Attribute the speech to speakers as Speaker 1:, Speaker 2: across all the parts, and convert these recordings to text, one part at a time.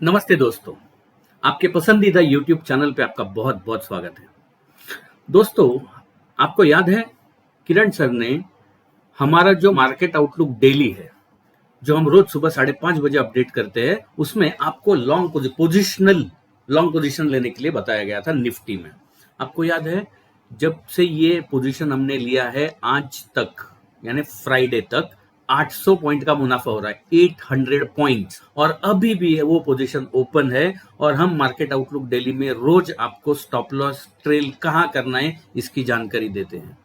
Speaker 1: नमस्ते दोस्तों, आपके पसंदीदा YouTube चैनल पे आपका बहुत-बहुत स्वागत है। दोस्तों, आपको याद है किरण सर ने हमारा जो मार्केट आउटलुक डेली है, जो हम रोज सुबह 5:30 बजे अपडेट करते हैं, उसमें आपको लॉन्ग पोजीशन लेने के लिए बताया गया था निफ्टी में। आपको याद है, जब से ये पोजीशन हमने लिया है आज तक, यानी फ्राइडे तक 800 पॉइंट का मुनाफा हो रहा है, 800 पॉइंट्स, और अभी भी वो पोजीशन ओपन है। और हम मार्केट आउटलुक डेली में रोज आपको स्टॉप लॉस ट्रेल कहां करना है इसकी जानकारी देते हैं।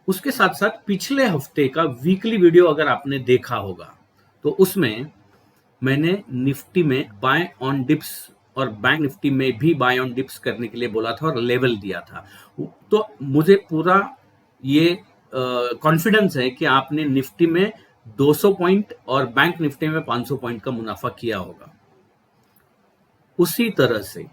Speaker 1: उसके साथ साथ पिछले हफ्ते का वीकली वीडियो अगर आपने देखा होगा तो उसमें मैंने निफ्टी में बाय ऑन डिप्स और बैंक निफ्टी में भी बाय ऑन डिप्स करने के लिए बोला था और लेवल दिया था। तो मुझे पूरा ये कॉन्फिडेंस है कि आपने निफ्टी में 200 पॉइंट और बैंक निफ्टी में 500 पॉइंट का मुनाफा किया होगा। उसी तरह से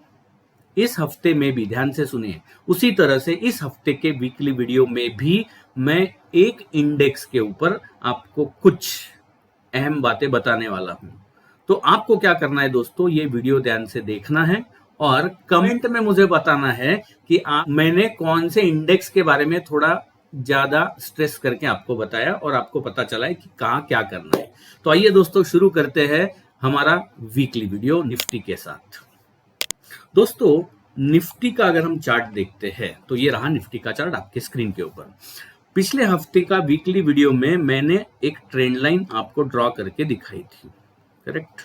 Speaker 1: इस हफ्ते में भी, ध्यान से सुनिए, उसी तरह से इस हफ्ते के वीकली वीडियो में भी मैं एक इंडेक्स के ऊपर आपको कुछ अहम बातें बताने वाला हूं। तो आपको क्या करना है दोस्तों, ये वीडियो ध्यान से देखना है और कमेंट में मुझे बताना है कि मैंने कौन से इंडेक्स के बारे में थोड़ा ज्यादा स्ट्रेस करके आपको बताया और आपको पता चला है कि कहां क्या करना है। तो आइए दोस्तों, शुरू करते हैं हमारा वीकली वीडियो निफ्टी के साथ। दोस्तों, निफ्टी का अगर हम चार्ट देखते हैं तो ये रहा निफ्टी का चार्ट आपके स्क्रीन के ऊपर। पिछले हफ्ते का वीकली वीडियो में मैंने एक ट्रेंड लाइन आपको ड्रॉ करके दिखाई थी, करेक्ट?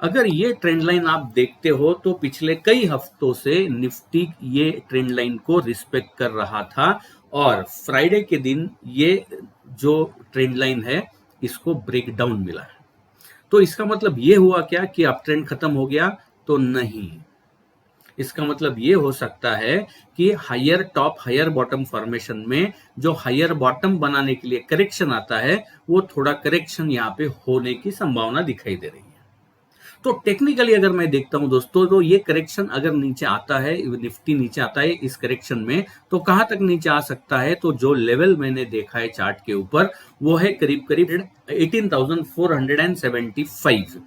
Speaker 1: अगर ये ट्रेंड लाइन आप देखते हो तो पिछले कई हफ्तों से निफ्टी ये ट्रेंड लाइन को रिस्पेक्ट कर रहा था और फ्राइडे के दिन ये जो ट्रेंड लाइन है इसको ब्रेक डाउन मिला है। तो इसका मतलब ये हुआ क्या कि अब ट्रेंड खत्म हो गया? तो नहीं, इसका मतलब ये हो सकता है कि higher top higher bottom formation में जो हायर बॉटम बनाने के लिए करेक्शन आता है वो थोड़ा करेक्शन यहाँ पे होने की संभावना दिखाई दे रही है। तो टेक्निकली अगर मैं देखता हूं दोस्तों, तो ये करेक्शन अगर नीचे आता है, निफ्टी नीचे आता है इस करेक्शन में, तो कहां तक नीचे आ सकता है? तो जो लेवल मैंने देखा है चार्ट के ऊपर वो है करीब करीब 18,475।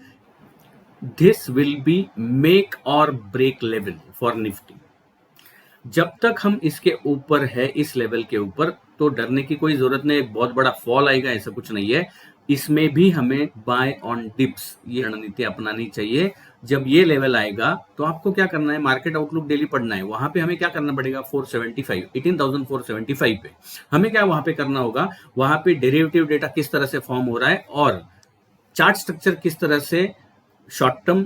Speaker 1: दिस विल बी मेक और ब्रेक लेवल फॉर निफ्टी। जब तक हम इसके ऊपर है, इस लेवल के ऊपर, तो डरने की कोई जरूरत नहीं। बहुत बड़ा फॉल आएगा ऐसा कुछ नहीं है। इसमें भी हमें बाय ऑन डिप्स ये रणनीति अपनानी चाहिए। जब ये लेवल आएगा तो आपको क्या करना है, मार्केट आउटलुक डेली पढ़ना है। वहां पे हमें क्या करना पड़ेगा, 475 18,475 पे हमें क्या वहां पे करना होगा, वहां पे डेरिवेटिव डेटा किस तरह से फॉर्म हो रहा है और चार्ट स्ट्रक्चर किस तरह से, शॉर्ट टर्म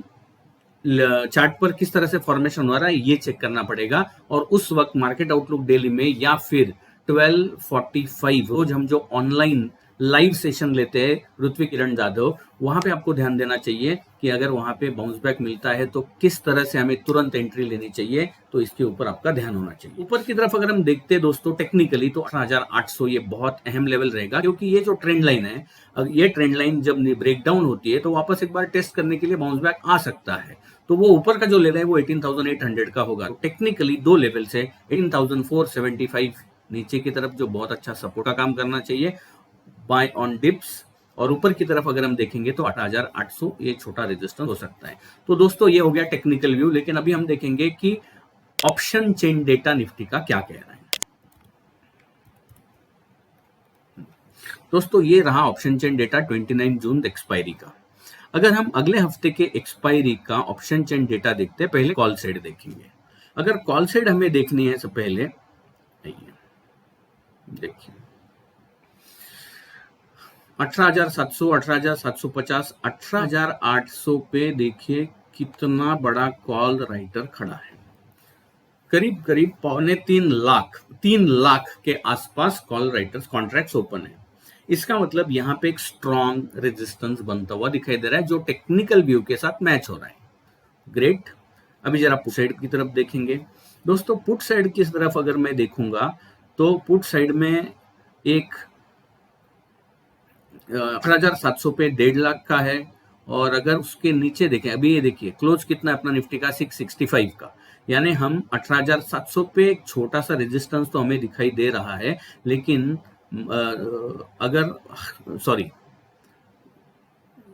Speaker 1: चार्ट पर किस तरह से फॉर्मेशन हो रहा है ये चेक करना पड़ेगा। और उस वक्त मार्केट आउटलुक डेली में या फिर 12:45 रोज हम जो ऑनलाइन लाइव सेशन लेते हैं ऋत्विक किरण जाधव, वहां पे आपको ध्यान देना चाहिए कि अगर वहां पे बाउंस बैक मिलता है तो किस तरह से हमें तुरंत एंट्री लेनी चाहिए। तो इसके ऊपर आपका ध्यान होना चाहिए। ऊपर की तरफ अगर हम देखते हैं दोस्तों टेक्निकली, तो 18,800 ये बहुत अहम लेवल रहेगा, क्योंकि ये जो ट्रेंड लाइन है, ये ट्रेंड लाइन जब ब्रेक डाउन होती है तो वापस एक बार टेस्ट करने के लिए बाउंस बैक आ सकता है। तो वो ऊपर का जो लेवल है वो 18,800 का होगा। तो टेक्निकली दो लेवल से 18,475 नीचे की तरफ जो बहुत अच्छा सपोर्ट का काम करना चाहिए बाय ऑन डिप्स, और ऊपर की तरफ अगर हम देखेंगे तो 8,800 ये छोटा रेजिस्टेंस हो सकता है। तो दोस्तों ये हो गया टेक्निकल व्यू, लेकिन अभी हम देखेंगे कि ऑप्शन चेन डेटा निफ्टी का क्या कह रहा है। दोस्तों ये रहा ऑप्शन चेन डेटा 29 जून एक्सपायरी का। अगर हम अगले हफ्ते के एक्सपायरी का ऑप्शन चेन डेटा देखते हैं, पहले कॉल साइड देखेंगे। अगर कॉल साइड हमें देखनी है, सबसे पहले देखिए 18,700, 18,750, 18,800 पे देखिए कितना बड़ा कॉल राइटर खड़ा है। करीब करीब 3.25 लाख के आसपास कॉल राइटर्स कॉन्ट्रैक्ट्स ओपन है। इसका मतलब यहाँ पे एक स्ट्रॉन्ग रेजिस्टेंस बनता हुआ दिखाई दे रहा है जो टेक्निकल व्यू के साथ मैच हो रहा है। ग्रेट। अभी जरा पुट साइड की तरफ देखेंगे दोस्तों। पुट साइड की तरफ अगर मैं देखूंगा तो पुट साइड में एक 18,700 पे 1.5 लाख का है, और अगर उसके नीचे देखें, अभी ये देखिए क्लोज कितना है अपना निफ्टी का, 665 का, यानी हम 18,700 पे एक छोटा सा रेजिस्टेंस तो हमें दिखाई दे रहा है। लेकिन अगर सॉरी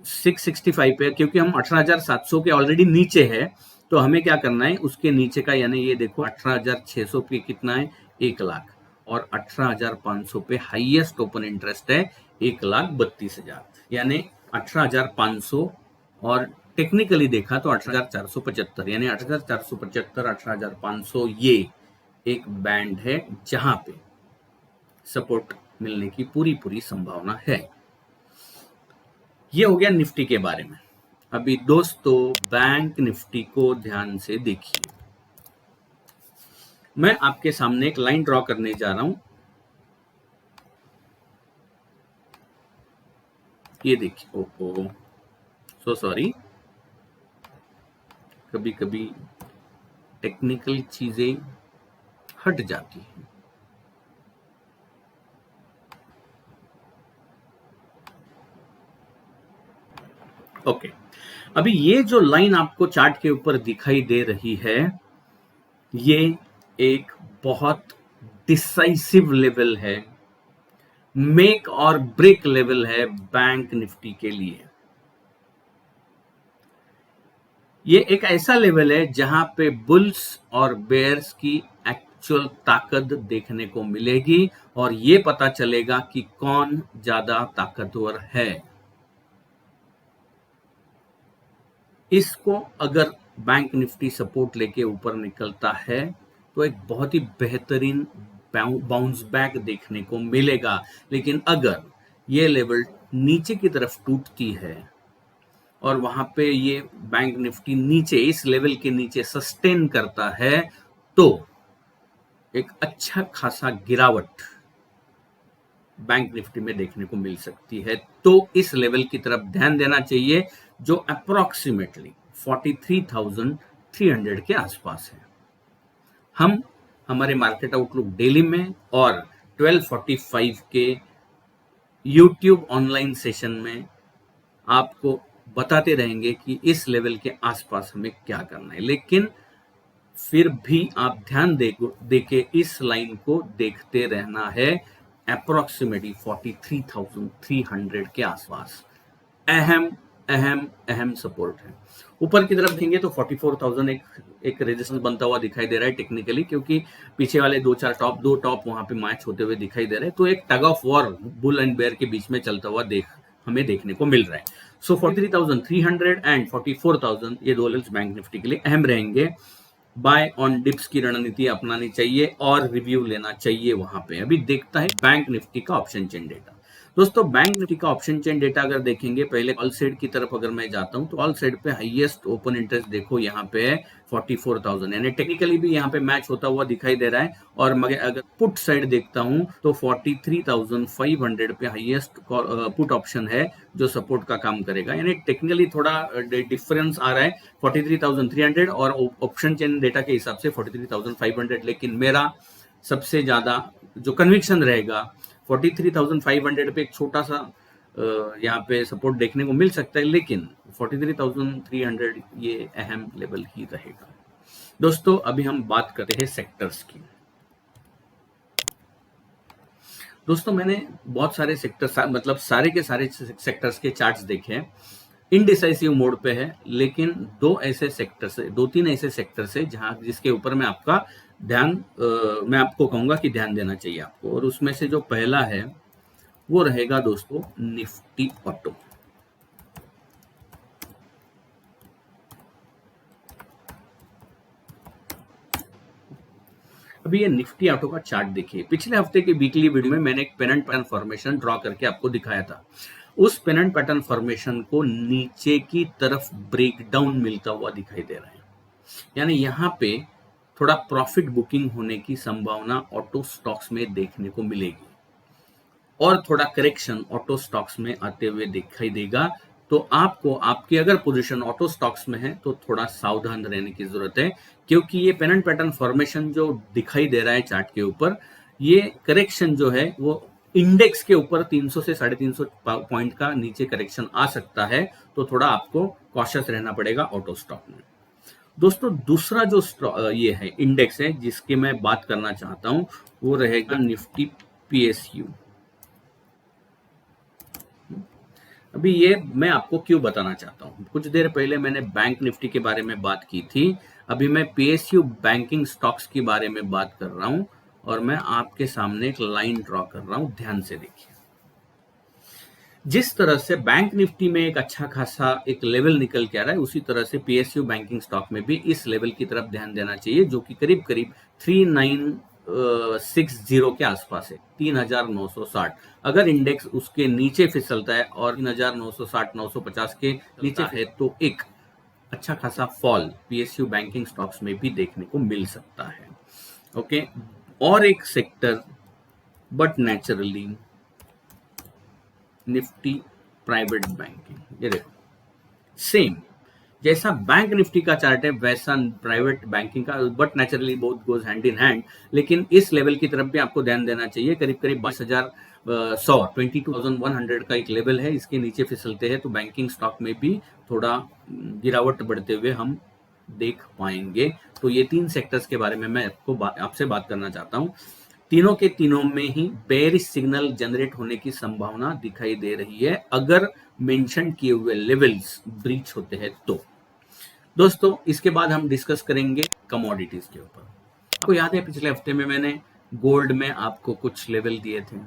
Speaker 1: 665 पे, क्योंकि हम 18,700 के ऑलरेडी नीचे है, तो हमें क्या करना है उसके नीचे का, यानी ये देखो 18,600 पे कितना है 1 लाख, और 18,500 पे हाईएस्ट ओपन इंटरेस्ट है 1,32,000, यानी 18,500, और टेक्निकली देखा तो 18,475, यानी 18,475 18,500 ये एक बैंड है जहां पे सपोर्ट मिलने की पूरी संभावना है। ये हो गया निफ्टी के बारे में। अभी दोस्तों बैंक निफ्टी को ध्यान से देखिए। मैं आपके सामने एक लाइन ड्रॉ करने जा रहा हूं, ये देखिए। ओहो, सो सॉरी, कभी कभी टेक्निकल चीजें हट जाती हैं। ओके, अभी ये जो लाइन आपको चार्ट के ऊपर दिखाई दे रही है, ये एक बहुत डिसाइसिव लेवल है, मेक और ब्रेक लेवल है बैंक निफ्टी के लिए। ये एक ऐसा लेवल है जहां पे बुल्स और बेयर्स की एक्चुअल ताकत देखने को मिलेगी, और ये पता चलेगा कि कौन ज्यादा ताकतवर है। इसको अगर बैंक निफ्टी सपोर्ट लेके ऊपर निकलता है तो एक बहुत ही बेहतरीन बाउंस बैक देखने को मिलेगा। लेकिन अगर ये लेवल नीचे की तरफ टूटती है और वहां पे ये बैंक निफ्टी नीचे इस लेवल के नीचे सस्टेन करता है, तो एक अच्छा खासा गिरावट बैंक निफ्टी में देखने को मिल सकती है। तो इस लेवल की तरफ ध्यान देना चाहिए जो अप्रोक्सीमेटली 43,300 के आसपास है। हम हमारे मार्केट आउटलुक डेली में और 12:45 के यूट्यूब ऑनलाइन सेशन में आपको बताते रहेंगे कि इस लेवल के आसपास हमें क्या करना है। लेकिन फिर भी आप ध्यान देके इस लाइन को देखते रहना है। अप्रोक्सीमेटली 43,300 के आसपास अहम सपोर्ट है। ऊपर की तरफ देखेंगे तो 44,000 एक रेजिस्टेंस बनता हुआ दिखाई दे रहा है टेक्निकली, क्योंकि पीछे वाले दो टॉप वहां पे मैच होते हुए दिखाई दे रहे हैं। तो एक tug of war bull and bear के बीच में चलता हुआ हमें देखने को मिल रहा है। सो 43,300 एंड 44,000 ये दो लेवल्स बैंक निफ्टी के लिए अहम रहेंगे। बाय ऑन डिप्स की रणनीति अपनानी चाहिए और रिव्यू लेना चाहिए वहां पे। अभी देखता है बैंक निफ्टी का ऑप्शन चेन डेटा। दोस्तों बैंक निफ्टी का ऑप्शन चेन डेटा अगर देखेंगे, पहले ऑल साइड की तरफ अगर मैं जाता हूं तो ऑल साइड पे हाईएस्ट ओपन इंटरेस्ट देखो यहाँ पे है 44,000, यानी टेक्निकली भी यहाँ पे मैच होता हुआ दिखाई दे रहा है। और मगर अगर पुट साइड देखता हूं तो 43,500 पे हाईएस्ट पुट ऑप्शन है जो सपोर्ट का काम करेगा, यानी टेक्निकली थोड़ा डिफरेंस आ रहा है 43,300 और ऑप्शन चेन डेटा के हिसाब से 43,500। लेकिन मेरा सबसे ज्यादा जो कन्विक्शन रहेगा 43,500 पे एक छोटा सा यहाँ पे सपोर्ट देखने को मिल सकता है, लेकिन 43,300 ये अहम लेवल ही रहेगा। दोस्तों अभी हम बात करते हैं सेक्टर्स की। दोस्तों मैंने बहुत सारे सेक्टर्स, मतलब सारे के सारे सेक्टर्स के चार्ट्स देखे हैं, इनडिसाइसिव मोड पे है। लेकिन दो तीन ऐसे सेक्टर्स है जहां जिसके ऊपर मैं आपका ध्यान मैं आपको कहूंगा कि ध्यान देना चाहिए आपको। और उसमें से जो पहला है वो रहेगा दोस्तों निफ्टी ऑटो। अभी ये निफ्टी ऑटो का चार्ट देखिए। पिछले हफ्ते के वीकली वीडियो में मैंने एक पेनेंट पैटर्न फॉर्मेशन ड्रॉ करके आपको दिखाया था। उस पेनेंट पैटर्न फॉर्मेशन को नीचे की तरफ ब्रेकडाउन मिलता हुआ दिखाई दे रहा है, यानी यहाँ पे थोड़ा प्रॉफिट बुकिंग होने की संभावना ऑटो स्टॉक्स में देखने को मिलेगी और थोड़ा करेक्शन ऑटो स्टॉक्स में आते हुए दिखाई देगा। तो आपको आपकी अगर पोजीशन ऑटो स्टॉक्स में है तो थोड़ा सावधान रहने की जरूरत है, क्योंकि ये पेनेंट पैटर्न फॉर्मेशन जो दिखाई दे रहा है चार्ट के ऊपर, ये करेक्शन जो है वो इंडेक्स के ऊपर 300 से 350 पॉइंट का नीचे करेक्शन आ सकता है। तो थोड़ा आपको कॉशियस रहना पड़ेगा ऑटो स्टॉक में। दोस्तों दूसरा जो ये है इंडेक्स है जिसकी मैं बात करना चाहता हूं वो रहेगा निफ्टी पीएसयू। अभी ये मैं आपको क्यों बताना चाहता हूँ। कुछ देर पहले मैंने बैंक निफ्टी के बारे में बात की थी, अभी मैं पीएसयू बैंकिंग स्टॉक्स के बारे में बात कर रहा हूँ और मैं आपके सामने एक लाइन ड्रॉ कर रहा हूँ, ध्यान से देखिए। जिस तरह से बैंक निफ्टी में एक अच्छा खासा एक लेवल निकल के आ रहा है, उसी तरह से पीएसयू बैंकिंग स्टॉक में भी इस लेवल की तरफ ध्यान देना चाहिए, जो कि करीब करीब 3960 के आसपास है, 3960। अगर इंडेक्स उसके नीचे फिसलता है और 3960 950 के नीचे है तो एक अच्छा खासा फॉल पीएसयू बैंकिंग स्टॉक्स में भी देखने को मिल सकता है। ओके, और एक sector but naturally Nifty private banking, ये देखो सेम जैसा बैंक निफ्टी का चार्ट है वैसा प्राइवेट बैंकिंग का, but naturally both goes hand in hand. लेकिन इस लेवल की तरफ भी आपको ध्यान देना चाहिए, करीब करीब 22,100 का एक लेवल है, इसके नीचे फिसलते हैं तो बैंकिंग स्टॉक में भी थोड़ा गिरावट बढ़ते हुए हम देख पाएंगे। तो ये 3 सेक्टर्स के बारे में मैं आपसे बात करना चाहता हूँ। तीनों के तीनों में ही बेयरिश सिग्नल जनरेट होने की संभावना दिखाई दे रही है, अगर मेंशन किए हुए लेवल्स ब्रीच होते हैं तो। दोस्तों, इसके बाद हम डिस्कस करेंगे कमोडिटीज के ऊपर। आपको याद है पिछले हफ्ते में मैंने गोल्ड में आपको कुछ लेवल दिए थे,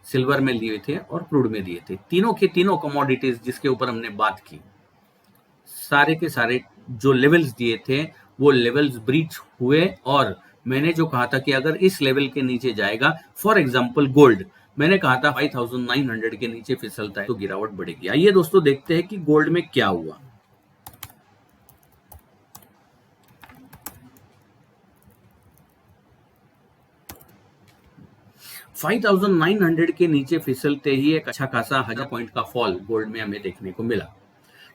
Speaker 1: सिल्वर में लिए थे और क्रूड में दिए थे। तीनों के तीनों कमोडिटीज जिसके ऊपर हमने बात की, सारे के सारे जो लेवल्स दिए थे वो लेवल्स ब्रीच हुए, और मैंने जो कहा था कि अगर इस लेवल के नीचे जाएगा, फॉर एग्जांपल गोल्ड, मैंने कहा था 5900 के नीचे फिसलता है तो गिरावट बढ़ेगी। आइए दोस्तों देखते हैं कि गोल्ड में क्या हुआ। 5900 के नीचे फिसलते ही एक अच्छा खासा 1000 पॉइंट का फॉल गोल्ड में हमें देखने को मिला।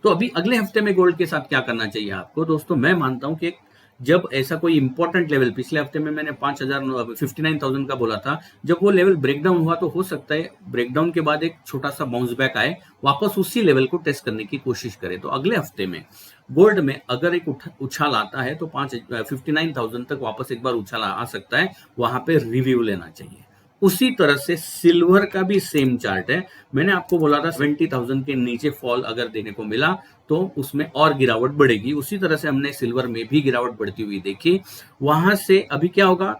Speaker 1: तो अभी अगले हफ्ते में गोल्ड के साथ क्या करना चाहिए आपको दोस्तों। मैं मानता हूं कि जब ऐसा कोई इंपॉर्टेंट लेवल, पिछले हफ्ते में मैंने 59,000 का बोला था, जब वो लेवल ब्रेकडाउन हुआ तो हो सकता है ब्रेकडाउन के बाद एक छोटा सा बाउंस बैक आए, वापस उसी लेवल को टेस्ट करने की कोशिश करें। तो अगले हफ्ते में गोल्ड में अगर एक उछाल आता है तो 59,000 तक वापस एक बार उछाल आ सकता है, वहां पे रिव्यू लेना चाहिए। उसी तरह से सिल्वर का भी सेम चार्ट है। मैंने आपको बोला था 70,000 के नीचे फॉल अगर देखने को मिला तो उसमें और गिरावट बढ़ेगी। उसी तरह से हमने सिल्वर में भी गिरावट बढ़ती हुई देखी। वहां से अभी क्या होगा,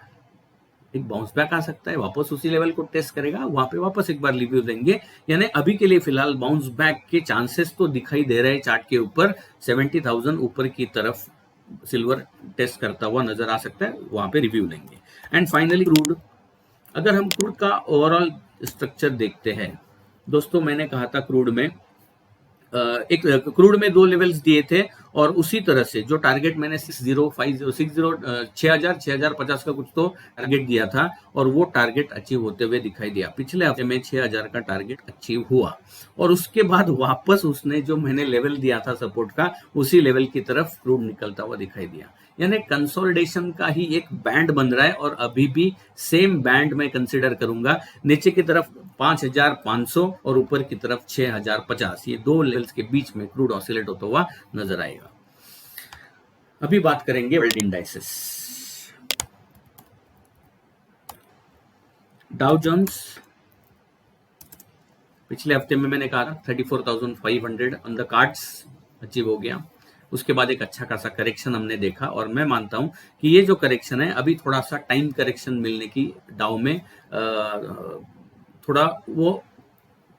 Speaker 1: एक बाउंस बैक आ सकता है, वापस उसी लेवल को टेस्ट करेगा, वहां पे वापस एक बार रिव्यू देंगे। यानी अभी के लिए फिलहाल बाउंस बैक के चांसेस तो दिखाई दे रहे हैं चार्ट के ऊपर। 70,000 ऊपर की तरफ सिल्वर टेस्ट करता हुआ नजर आ सकता है, वहां पे रिव्यू लेंगे। एंड फाइनली क्रूड, अगर हम क्रूड का ओवरऑल स्ट्रक्चर देखते हैं दोस्तों, मैंने कहा था क्रूड में एक क्रूड में 2 लेवल्स दिए थे, और उसी तरह से जो टारगेट मैंने 6050 का कुछ तो टारगेट दिया था, और वो टारगेट अचीव होते हुए दिखाई दिया। पिछले हफ्ते में 6000 का टारगेट अचीव हुआ, और उसके बाद वापस उसने जो मैंने लेवल दिया था सपोर्ट का, उसी लेवल की तरफ क्रूड निकलता हुआ दिखाई दिया। यानी कंसोलिडेशन का ही एक बैंड बन रहा है, और अभी भी सेम बैंड मैं कंसीडर करूंगा। नीचे की तरफ 5500 और ऊपर की तरफ 6050, ये 2 लेवल्स के बीच में क्रूड ऑसिलेट होता हुआ नजर आएगा। अभी बात करेंगे वर्ल्ड इंडाइसेस। डाउ जोन्स पिछले हफ्ते में मैंने कहा था 34,500 ऑन द कार्ड्स अचीव हो गया। उसके बाद एक अच्छा खासा करेक्शन हमने देखा, और मैं मानता हूं कि ये जो करेक्शन है, अभी थोड़ा सा टाइम करेक्शन मिलने की डाउ में थोड़ा वो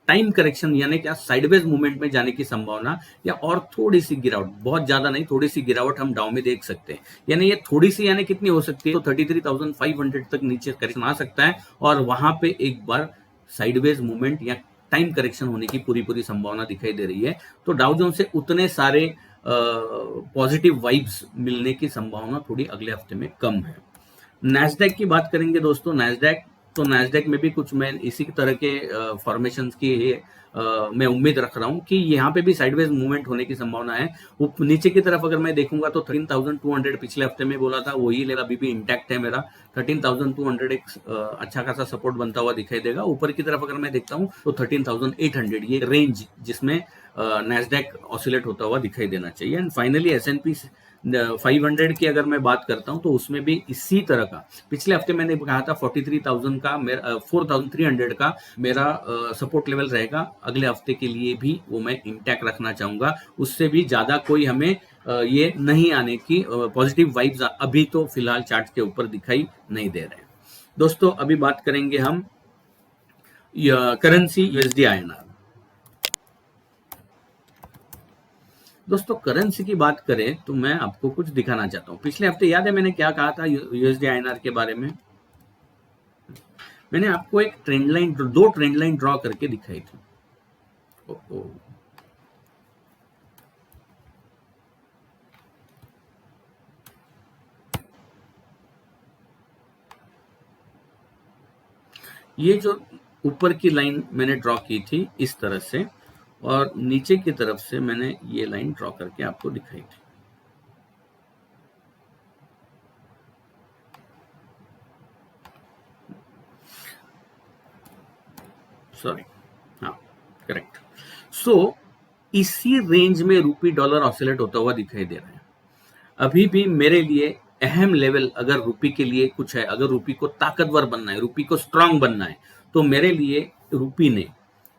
Speaker 1: टाइम करेक्शन, यानी क्या साइडवेज मूवमेंट में जाने की संभावना, या और थोड़ी सी गिरावट, बहुत ज्यादा नहीं, थोड़ी सी गिरावट हम डाउ में देख सकते हैं। यानी ये थोड़ी सी यानी कितनी हो सकती है, तो 33,500 तक नीचे करेक्शन आ सकता है, और वहां पे एक बार साइडवेज मूवमेंट या टाइम करेक्शन होने की पूरी संभावना दिखाई दे रही है। तो डाउ जोन्स से उतने सारे पॉजिटिव वाइब्स मिलने की संभावना थोड़ी अगले हफ्ते में कम है। नैस्डैक की बात करेंगे दोस्तों। नैस्डैक में भी कुछ मैं इसी तरह के फॉर्मेशंस की मैं उम्मीद रख रहा हूं कि यहाँ पे भी साइडवेज मूवमेंट होने की संभावना है। वो नीचे की तरफ अगर मैं देखूंगा तो 13,200 पिछले हफ्ते में बोला था, वही लेवल अभी भी इंटैक्ट है मेरा। 13,200 एक अच्छा खासा सपोर्ट बनता हुआ दिखाई देगा। ऊपर की तरफ अगर मैं देखता हूं तो 13,800, ये रेंज जिसमें नैस्डैक ऑसिलेट होता हुआ दिखाई देना चाहिए। एंड फाइनली S&P 500 की अगर मैं बात करता हूं तो उसमें भी इसी तरह का, पिछले हफ्ते मैंने कहा था 43,000 का 4,300 का मेरा सपोर्ट लेवल रहेगा। अगले हफ्ते के लिए भी वो मैं इंटैक्ट रखना चाहूंगा। उससे भी ज्यादा कोई हमें ये नहीं आने की पॉजिटिव वाइब्स अभी तो फिलहाल चार्ट के ऊपर दिखाई नहीं दे रहे हैं। दोस्तों अभी बात करेंगे हम करेंसी यूएसडी आईएनआर। दोस्तों करेंसी की बात करें तो मैं आपको कुछ दिखाना चाहता हूं। पिछले हफ्ते याद है मैंने क्या कहा था यूएसडी आईएनआर के बारे में? मैंने आपको एक ट्रेंड लाइन, दो ट्रेंड लाइन ड्रॉ करके दिखाई थी। ये जो ऊपर की लाइन मैंने ड्रॉ की थी इस तरह से, और नीचे की तरफ से मैंने ये लाइन ड्रॉ करके आपको दिखाई थी। सॉरी, हाँ करेक्ट। सो इसी रेंज में रूपी डॉलर ऑसिलेट होता हुआ दिखाई दे रहा है। अभी भी मेरे लिए अहम लेवल अगर रूपी के लिए कुछ है, अगर रूपी को ताकतवर बनना है, रूपी को स्ट्रांग बनना है, तो मेरे लिए रूपी ने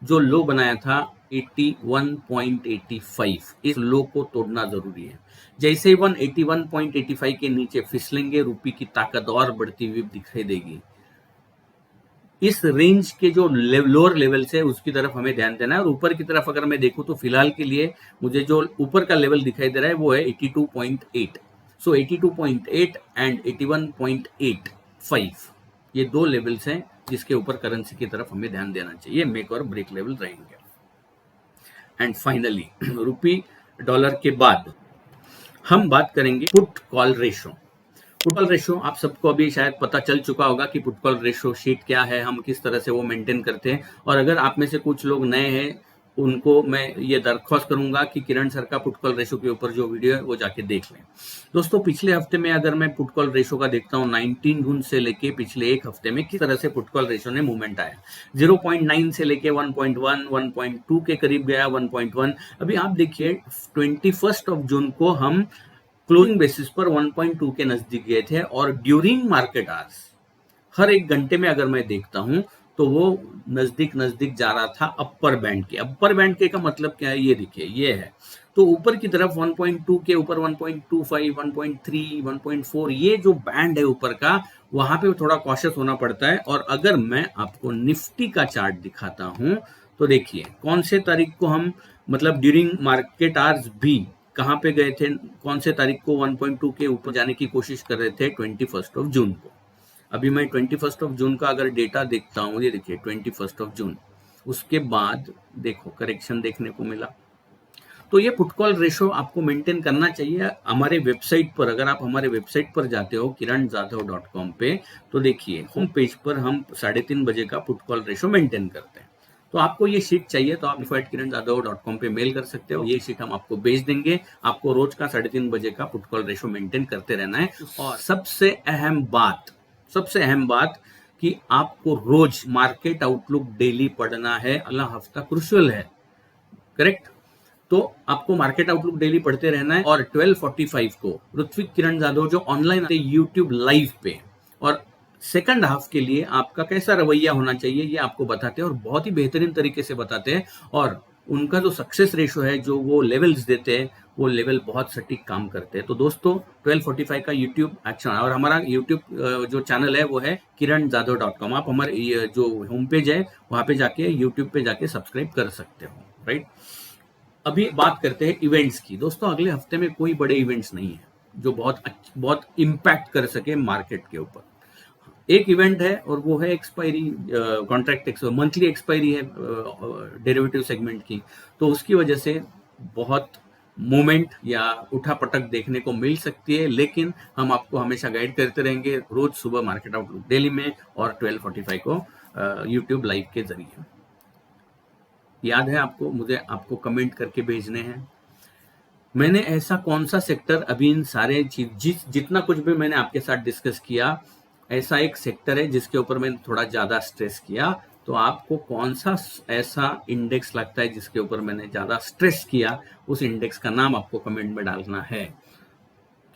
Speaker 1: जो लो बनाया था 81.85, इस लो को तोड़ना जरूरी है। जैसे ही 81.85 के नीचे फिसलेंगे रूपी की ताकत और बढ़ती हुई दिखाई देगी। इस रेंज के जो लोअर लेवल्स है उसकी तरफ हमें ध्यान देना है, और ऊपर की तरफ अगर मैं देखूं तो फिलहाल के लिए मुझे जो ऊपर का लेवल दिखाई दे रहा है वो है 82.8। सो 82.8 एंड 81.85 ये दो लेवल्स हैं जिसके ऊपर करेंसी की तरफ हमें ध्यान देना चाहिए। मेक और ब्रेक लेवल रहेंगे। एंड फाइनली रूपी डॉलर के बाद हम बात करेंगे put call ratio. Put call ratio आप सबको अभी शायद पता चल चुका होगा कि पुट कॉल रेशो शीट क्या है, हम किस तरह से वो मेंटेन करते हैं। और अगर आप में से कुछ लोग नए हैं उनको मैं ये दरख्वास्त करूंगा कि किरण सर का पुट कॉल रेशो के ऊपर जो वीडियो है वो जाके देख लें। दोस्तों पिछले हफ्ते में अगर मैं पुट कॉल रेशो का देखता हूँ 19 जून से लेके पिछले एक हफ्ते में किस तरह से पुट कॉल रेशो ने मूवमेंट आया। 0.9 से लेके 1.1, 1.2 के करीब गया, 1.1। अभी आप देखिए 21 जून को हम क्लोजिंग बेसिस पर 1.2 के नजदीक गए थे, और ड्यूरिंग मार्केट आवर्स हर एक घंटे में अगर मैं देखता हूं तो वो नजदीक नजदीक जा रहा था अपर बैंड के। अपर बैंड के का मतलब क्या है, ये देखिए ये है। तो ऊपर की तरफ 1.2 के ऊपर 1.25, 1.3, 1.4 ये जो बैंड है ऊपर का, वहां पे थोड़ा कॉशियस होना पड़ता है। और अगर मैं आपको निफ्टी का चार्ट दिखाता हूं तो देखिए कौन से तारीख को हम मतलब ड्यूरिंग मार्केट आवर्स भी कहां पे गए थे, कौन से तारीख को 1.2 के ऊपर जाने की कोशिश कर रहे थे, 21 जून को। अभी मैं 21 जून का अगर डेटा देखता हूं, ये देखिए 21 जून, उसके बाद देखो करेक्शन देखने को मिला। तो ये पुट कॉल रेशो आपको मेंटेन करना चाहिए। हमारे वेबसाइट पर अगर आप हमारे वेबसाइट पर जाते हो kiranjadhav.com पे, तो देखिए होम पेज पर हम 3:30 बजे का पुट कॉल रेशो मेंटेन करते हैं। तो आपको ये शीट चाहिए तो आप kiranjadhav.com पे मेल कर सकते हो, ये शीट हम आपको भेज देंगे। आपको रोज का 3:30 बजे का पुट कॉल रेशो मेंटेन करते रहना है। और सबसे अहम बात कि आपको रोज मार्केट आउटलुक डेली पढ़ना है। अगला हफ्ता क्रुशियल है, करेक्ट? तो आपको मार्केट आउटलुक डेली पढ़ते रहना है। और 12:45 को ऋत्विक किरण जाधव जो ऑनलाइन आते यूट्यूब लाइव पे, और सेकंड हाफ के लिए आपका कैसा रवैया होना चाहिए ये आपको बताते हैं, और बहुत ही बेहतरीन तरीके से बताते हैं। और उनका जो सक्सेस रेशो है, जो वो लेवल्स देते हैं, वो लेवल बहुत सटीक काम करते हैं। तो दोस्तों 12:45 का यूट्यूब एक्शन, और हमारा यूट्यूब जो चैनल है वो है kiranjadhav.com। आप हमारे जो होम पेज है वहां पे जाके यूट्यूब पे जाके सब्सक्राइब कर सकते हो, राइट? अभी बात करते हैं इवेंट्स की। दोस्तों अगले हफ्ते में कोई बड़े इवेंट्स नहीं है जो बहुत इम्पैक्ट कर सके मार्केट के ऊपर। एक इवेंट है और वो है एक्सपायरी, कॉन्ट्रैक्ट मंथली एक्सपायरी है डेरिवेटिव सेगमेंट की। तो उसकी वजह से बहुत मूवमेंट या उठापटक देखने को मिल सकती है, लेकिन हम आपको हमेशा गाइड करते रहेंगे रोज सुबह मार्केट आउटलुक डेली में और 12:45 को यूट्यूब लाइव के जरिए। याद है आपको, मुझे आपको कमेंट करके भेजने हैं। मैंने ऐसा कौन सा सेक्टर अभी इन सारे चीज जितना कुछ भी मैंने आपके साथ डिस्कस किया, ऐसा एक सेक्टर है जिसके ऊपर मैंने थोड़ा ज्यादा स्ट्रेस किया। तो आपको कौन सा ऐसा इंडेक्स लगता है जिसके ऊपर मैंने ज्यादा स्ट्रेस किया, उस इंडेक्स का नाम आपको कमेंट में डालना है।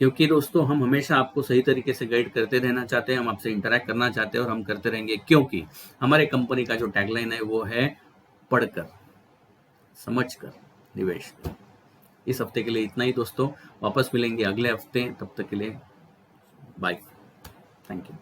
Speaker 1: क्योंकि दोस्तों हम हमेशा आपको सही तरीके से गाइड करते रहना चाहते हैं, हम आपसे इंटरेक्ट करना चाहते हैं और हम करते रहेंगे, क्योंकि हमारे कंपनी का जो टैगलाइन है वो है पढ़कर समझकर निवेश करें। इस हफ्ते के लिए इतना ही दोस्तों, वापस मिलेंगे अगले हफ्ते, तब तक के लिए बाय, थैंक यू।